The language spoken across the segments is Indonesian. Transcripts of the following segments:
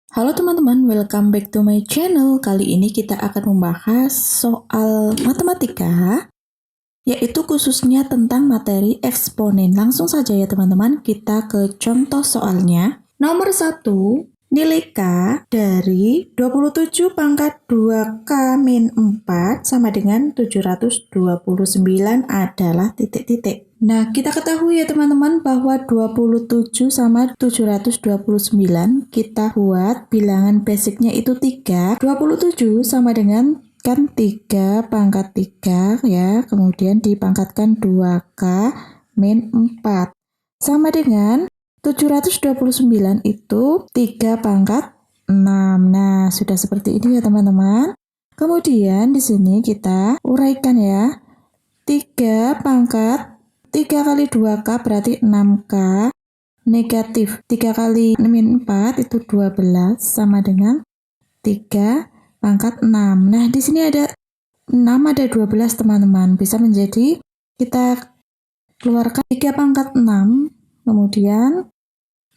Halo teman-teman, welcome back to my channel. Kali ini kita akan membahas soal matematika, yaitu khususnya tentang materi eksponen. Langsung saja ya teman-teman, kita ke contoh soalnya. Nomor 1, nilai K dari 27 pangkat 2K min 4 sama dengan 729 adalah titik-titik. Nah, kita ketahui ya teman-teman bahwa 27 sama 729 kita buat bilangan basicnya itu 3. 27 sama dengan kan 3 pangkat 3 ya, kemudian dipangkatkan 2K min 4. Sama dengan 729 itu 3 pangkat 6. Nah, sudah seperti ini ya teman-teman. Kemudian di sini kita uraikan ya. 3 pangkat 3 kali 2K berarti 6K, negatif 3 kali min 4 itu 12 sama dengan 3 pangkat 6. Nah, di sini ada 6 ada 12 teman-teman. Bisa menjadi kita keluarkan 3 pangkat 6, kemudian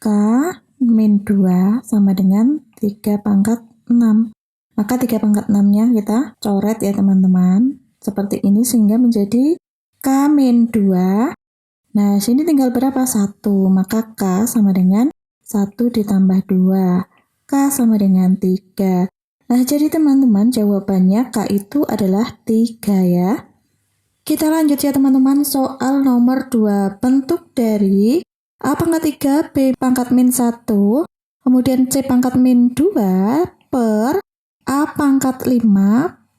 K min 2 sama dengan 3 pangkat 6. Maka 3 pangkat 6-nya kita coret ya teman-teman. Seperti ini sehingga menjadi K min 2. Nah, sini tinggal berapa? 1. Maka K sama dengan 1 ditambah 2. K sama dengan 3. Nah, jadi teman-teman jawabannya K itu adalah 3 ya. Kita lanjut ya teman-teman, soal nomor 2. Bentuk dari A pangkat 3, B pangkat min 1, kemudian C pangkat min 2 per A pangkat 5,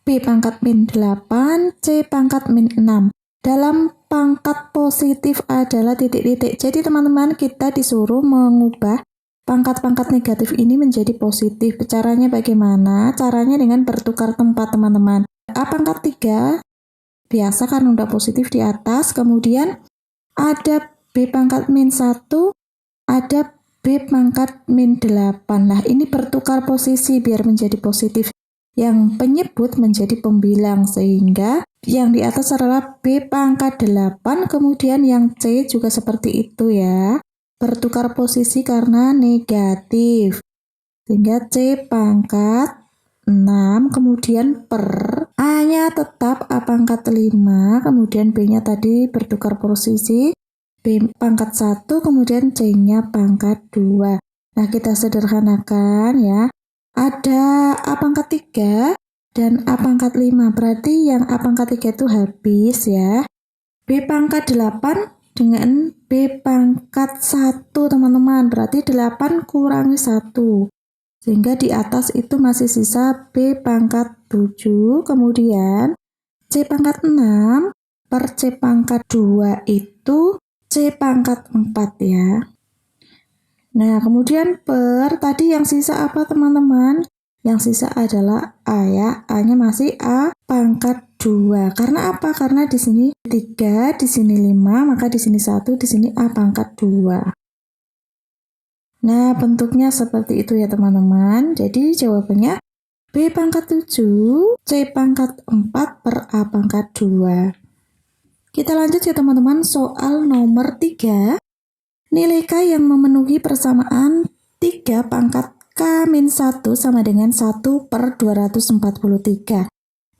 B pangkat min 8, C pangkat min 6. Dalam pangkat positif adalah titik-titik. Jadi teman-teman kita disuruh mengubah pangkat-pangkat negatif ini menjadi positif. Caranya bagaimana? Caranya dengan bertukar tempat teman-teman. A pangkat 3 biasa kan udah positif di atas, kemudian ada B pangkat min 1, ada B pangkat min 8. Nah, ini bertukar posisi biar menjadi positif. Yang penyebut menjadi pembilang, sehingga yang di atas adalah B pangkat 8, kemudian yang C juga seperti itu ya. Bertukar posisi karena negatif. Sehingga C pangkat 6, kemudian per A-nya tetap A pangkat 5, kemudian B-nya tadi bertukar posisi B pangkat 1, kemudian C-nya pangkat 2. Nah, kita sederhanakan ya. Ada A pangkat 3 dan A pangkat 5. Berarti yang A pangkat 3 itu habis ya. B pangkat 8 dengan B pangkat 1 teman-teman. Berarti 8 kurangi 1. Sehingga di atas itu masih sisa B pangkat 7. Kemudian C pangkat 6 per C pangkat 2 itu C pangkat 4 ya. Nah, kemudian per tadi yang sisa apa teman-teman? Yang sisa adalah A ya. A-nya masih A pangkat 2. Karena apa? Karena di sini 3, di sini 5, maka di sini 1, di sini A pangkat 2. Nah, bentuknya seperti itu ya teman-teman. Jadi jawabannya B pangkat 7, C pangkat 4 per A pangkat 2. Kita lanjut ya teman-teman, soal nomor 3. Nilai K yang memenuhi persamaan 3 pangkat K min 1 sama dengan 1 per 243.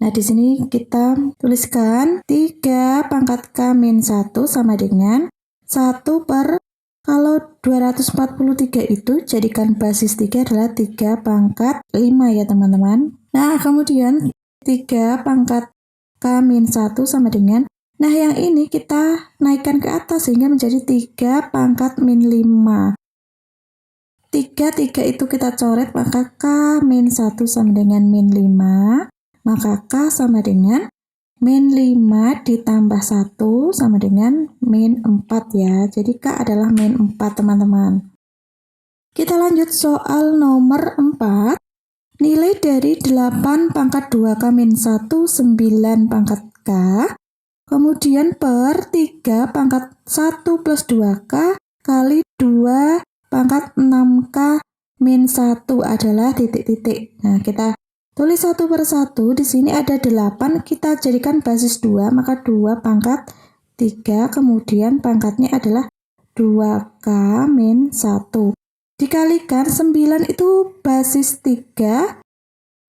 Nah, di sini kita tuliskan 3 pangkat K min 1 sama dengan 1 per, kalau 243 itu jadikan basis 3 adalah 3 pangkat 5 ya teman-teman. Nah, kemudian 3 pangkat K min 1 sama dengan, nah, yang ini kita naikkan ke atas sehingga menjadi 3 pangkat min 5. 3 itu kita coret, maka K min 1 sama dengan min 5. Maka K sama dengan min 5 ditambah 1 sama dengan min 4 ya. Jadi K adalah min 4 teman-teman. Kita lanjut soal nomor 4. Nilai dari 8 pangkat 2K min 1, 9 pangkat K. Kemudian per 3 pangkat 1 plus 2K kali 2 pangkat 6K min 1 adalah titik-titik. Nah, kita tulis satu per satu. Di sini ada 8, kita jadikan basis 2, maka 2 pangkat 3, kemudian pangkatnya adalah 2K min 1. dikalikan 9 itu basis 3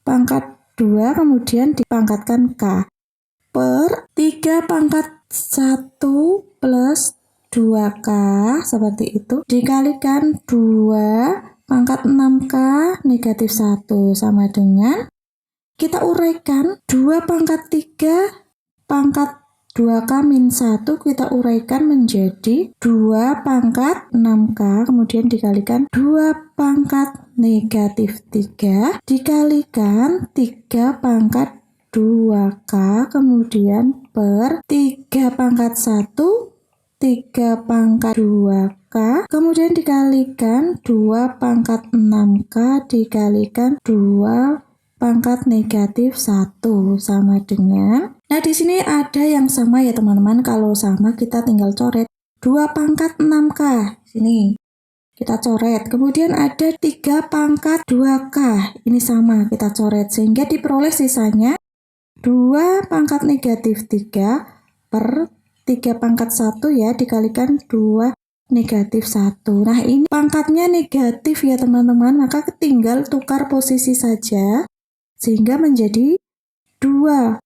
pangkat 2 kemudian dipangkatkan K per 3 pangkat 1 plus 2K seperti itu dikalikan 2 pangkat 6K negatif 1 sama dengan kita uraikan 2 pangkat 3 pangkat 2K min 1 kita uraikan menjadi 2 pangkat 6K kemudian dikalikan 2 pangkat negatif 3 dikalikan 3 pangkat 2K kemudian per 3 pangkat 1 3 pangkat 2K kemudian dikalikan 2 pangkat 6K dikalikan 2 pangkat negatif 1 sama dengan nah di sini ada yang sama ya teman-teman. Kalau sama kita tinggal coret 2 pangkat 6K sini kita coret kemudian ada 3 pangkat 2K ini sama kita coret sehingga diperoleh sisanya 2 pangkat negatif 3 per 3 pangkat 1 ya dikalikan 2 negatif 1 nah ini pangkatnya negatif ya teman-teman maka tinggal tukar posisi saja sehingga menjadi 2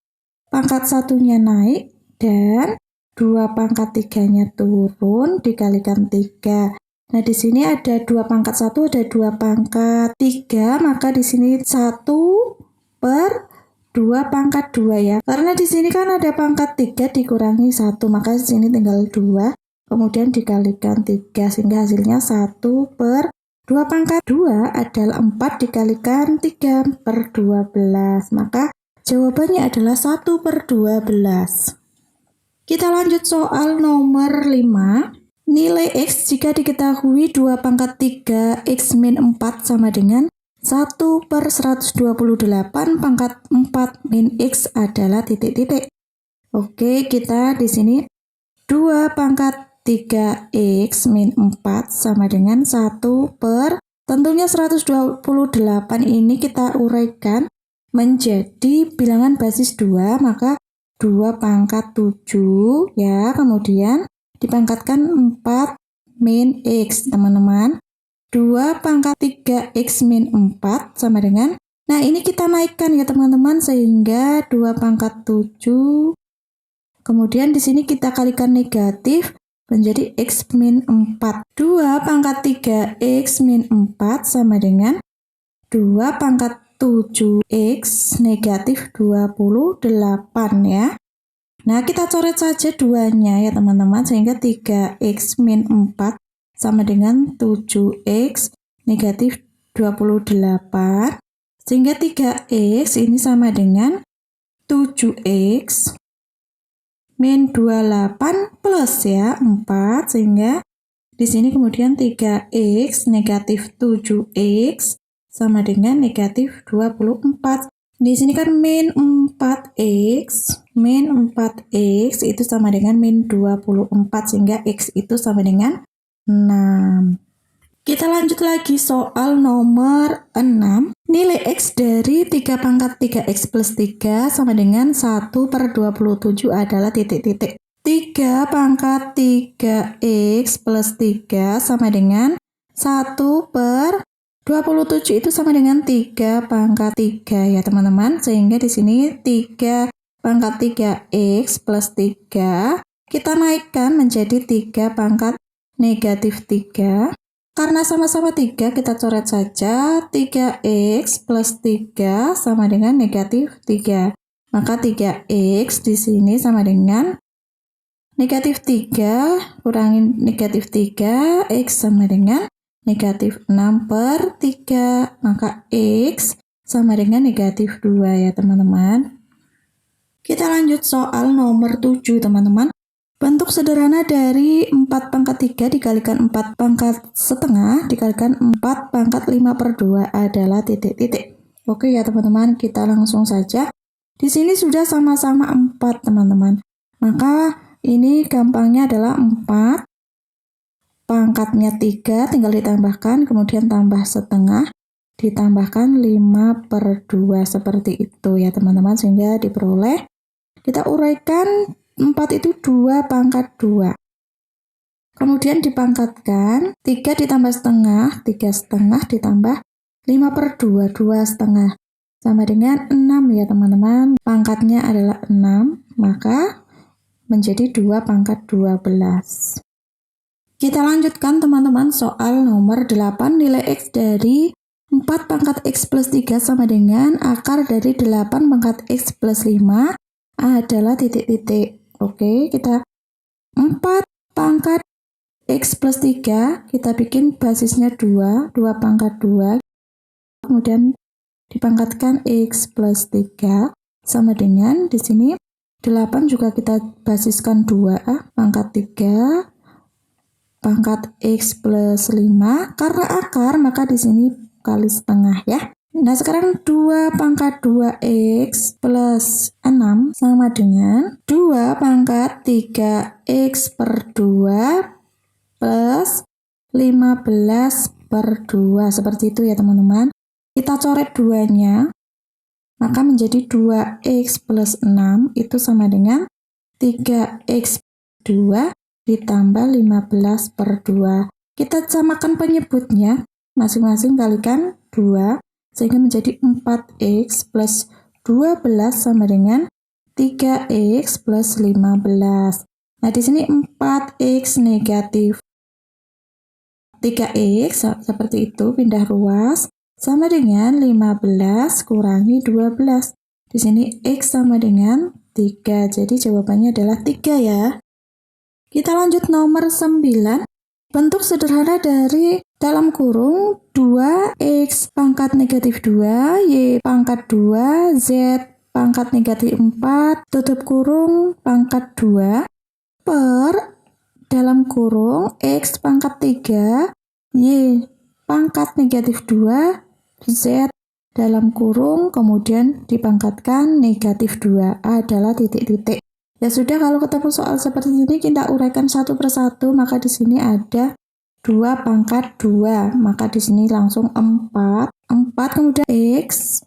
pangkat 1-nya naik dan 2 pangkat 3-nya turun dikalikan 3. Nah, di sini ada 2 pangkat 1 ada 2 pangkat 3, maka di sini 1 per 2 pangkat 2 ya. Karena di sini kan ada pangkat 3 dikurangi 1, maka di sini tinggal 2 kemudian dikalikan 3 sehingga hasilnya 1 per 2 pangkat 2 adalah 4 dikalikan 3 per 12. Maka jawabannya adalah 1 per 12. Kita lanjut soal nomor 5. Nilai X jika diketahui 2 pangkat 3 X min 4 sama dengan 1 per 128 pangkat 4 min X adalah titik-titik. Oke, kita di sini 2 pangkat 3X min 4 sama dengan 1 per tentunya 128 ini kita uraikan menjadi bilangan basis 2 maka 2 pangkat 7 ya kemudian dipangkatkan 4 min X teman-teman 2 pangkat 3X min 4 sama dengan nah ini kita naikkan ya teman-teman sehingga 2 pangkat 7 kemudian di sini kita kalikan negatif menjadi X min 4. 2 pangkat 3X min 4 sama dengan 2 pangkat 7X negatif 28 ya. Nah, kita coret saja duanya ya teman-teman sehingga 3X min 4 sama dengan 7X negatif 28 sehingga 3X ini sama dengan 7X min 28 plus ya 4 sehingga di sini kemudian 3X negatif 7X sama dengan negatif 24. Di sini kan min 4X itu sama dengan min 24 sehingga X itu sama dengan 6. Kita lanjut lagi soal nomor 6. Nilai X dari 3 pangkat 3X plus 3 sama dengan 1 per 27 adalah titik-titik. 3 pangkat 3X plus 3 sama dengan 1 per 27 itu sama dengan 3 pangkat 3 ya teman-teman. Sehingga di sini 3 pangkat 3X plus 3 kita naikkan menjadi 3 pangkat negatif 3. Karena sama-sama 3, kita coret saja 3X plus 3 sama dengan negatif 3. Maka 3X di sini sama dengan negatif 3 kurangin negatif 3, X sama dengan negatif 6 per 3. Maka X sama dengan negatif 2 ya teman-teman. Kita lanjut soal nomor 7 teman-teman. Bentuk sederhana dari 4 pangkat 3 dikalikan 4 pangkat setengah dikalikan 4 pangkat 5 per 2 adalah titik-titik. Oke ya teman-teman, kita langsung saja. Di sini sudah sama-sama 4 teman-teman. Maka ini gampangnya adalah 4 pangkatnya 3 tinggal ditambahkan, kemudian tambah setengah ditambahkan 5 per 2 seperti itu ya teman-teman sehingga diperoleh. Kita uraikan 4 itu 2 pangkat 2. kemudian dipangkatkan 3 ditambah setengah, 3 setengah ditambah 5 per 2, 2 setengah sama dengan 6 ya teman-teman. Pangkatnya adalah 6, maka menjadi 2 pangkat 12. Kita lanjutkan teman-teman soal nomor 8. Nilai X dari 4 pangkat X plus 3 sama dengan akar dari 8 pangkat X plus 5 adalah titik-titik. Oke, kita 4 pangkat X plus 3, kita bikin basisnya 2, 2 pangkat 2, kemudian dipangkatkan X plus 3 sama dengan di sini 8 juga kita basiskan 2 pangkat 3 pangkat X plus 5. Karena akar maka di sini kali setengah ya. Nah, sekarang 2 pangkat 2X plus 6 sama dengan 2 pangkat 3X per 2 plus 15 per 2. Seperti itu ya teman-teman. Kita coret 2-nya, maka menjadi 2X plus 6 itu sama dengan 3X 2 ditambah 15 per 2. Kita samakan penyebutnya, masing-masing kalikan 2, sehingga menjadi 4X plus 12 sama dengan 3X plus 15. Nah, di sini 4X negatif 3X, seperti itu, pindah ruas, sama dengan 15 kurangi 12. Di sini X sama dengan 3, jadi jawabannya adalah 3 ya. Kita lanjut nomor 9. Bentuk sederhana dari dalam kurung 2X pangkat negatif 2, Y pangkat 2, Z pangkat negatif 4, tutup kurung pangkat 2, per dalam kurung X pangkat 3, Y pangkat negatif 2, Z dalam kurung, kemudian dipangkatkan negatif 2 adalah titik-titik. Ya sudah, kalau ketemu soal seperti ini kita uraikan satu persatu, maka di sini ada 2 pangkat 2, maka di sini langsung 4, kemudian X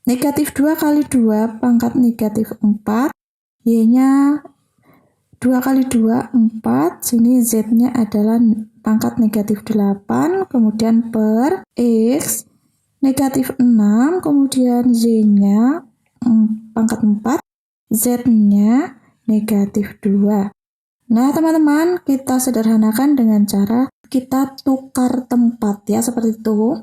negatif 2 kali 2 pangkat negatif 4, Y-nya 2 kali 2, 4, sini Z-nya adalah pangkat negatif 8, kemudian per X negatif 6, kemudian Z-nya pangkat 4, Z-nya negatif 2. Nah, teman-teman, kita sederhanakan dengan cara kita tukar tempat ya, seperti itu.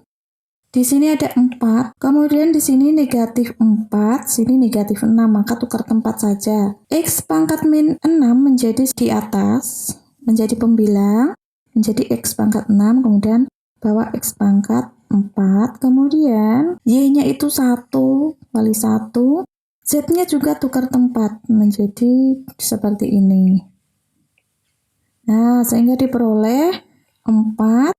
Di sini ada 4, kemudian di sini negatif 4, sini negatif 6, maka tukar tempat saja. X pangkat min 6 menjadi di atas, menjadi pembilang, menjadi X pangkat 6, kemudian bawa X pangkat 4, kemudian Y-nya itu 1 kali 1, Z-nya juga tukar tempat menjadi seperti ini. Nah, sehingga diperoleh 4,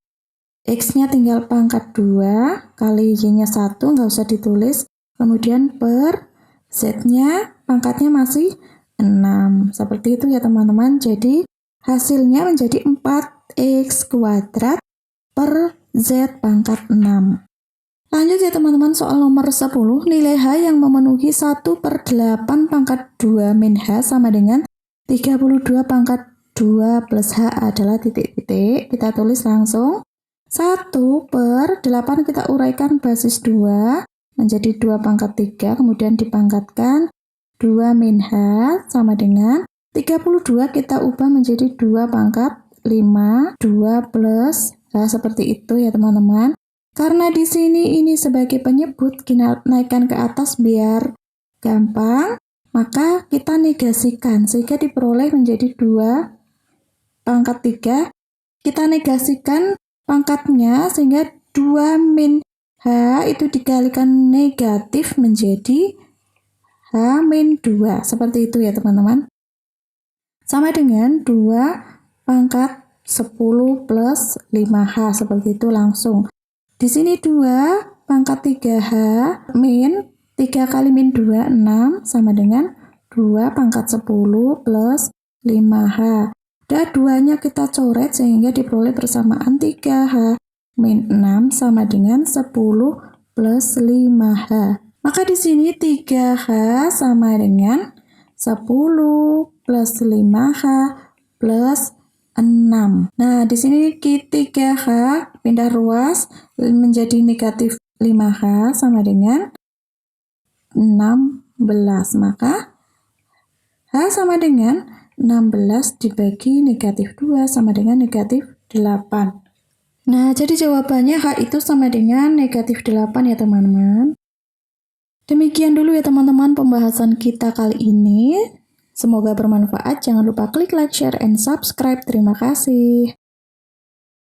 X-nya tinggal pangkat 2, kali Y-nya 1, nggak usah ditulis, kemudian per Z-nya pangkatnya masih 6. Seperti itu ya teman-teman, jadi hasilnya menjadi 4X kuadrat per Z pangkat 6. Lanjut ya teman-teman, soal nomor 10. Nilai H yang memenuhi 1 per 8 pangkat 2 min H sama dengan 32 pangkat 2 plus H adalah titik-titik. Kita tulis langsung. 1 per 8 kita uraikan basis 2 menjadi 2 pangkat 3, kemudian dipangkatkan 2 min H sama dengan 32 kita ubah menjadi 2 pangkat 5, 2 plus H, seperti itu ya teman-teman. Karena di sini ini sebagai penyebut, kita naikkan ke atas biar gampang, maka kita negasikan sehingga diperoleh menjadi 2 pangkat 3. Kita negasikan pangkatnya sehingga 2 min H itu dikalikan negatif menjadi H min 2. Seperti itu ya teman-teman. Sama dengan 2 pangkat 10 plus 5H, seperti itu langsung. Di sini 2 pangkat 3H min 3 kali min 2, 6 sama dengan 2 pangkat 10 plus 5H. Dan 2-nya kita coret sehingga diperoleh persamaan 3H min 6 sama dengan 10 plus 5H. Maka di sini 3H sama dengan 10 plus 5H plus 6. Nah, di sini 3H pindah ruas menjadi negatif 5H sama dengan 16. Maka H sama dengan 16 dibagi negatif 2 sama dengan negatif 8. Nah, jadi jawabannya H itu sama dengan negatif 8 ya teman-teman. Demikian dulu ya teman-teman pembahasan kita kali ini. Semoga bermanfaat. Jangan lupa klik like, share, and subscribe. Terima kasih.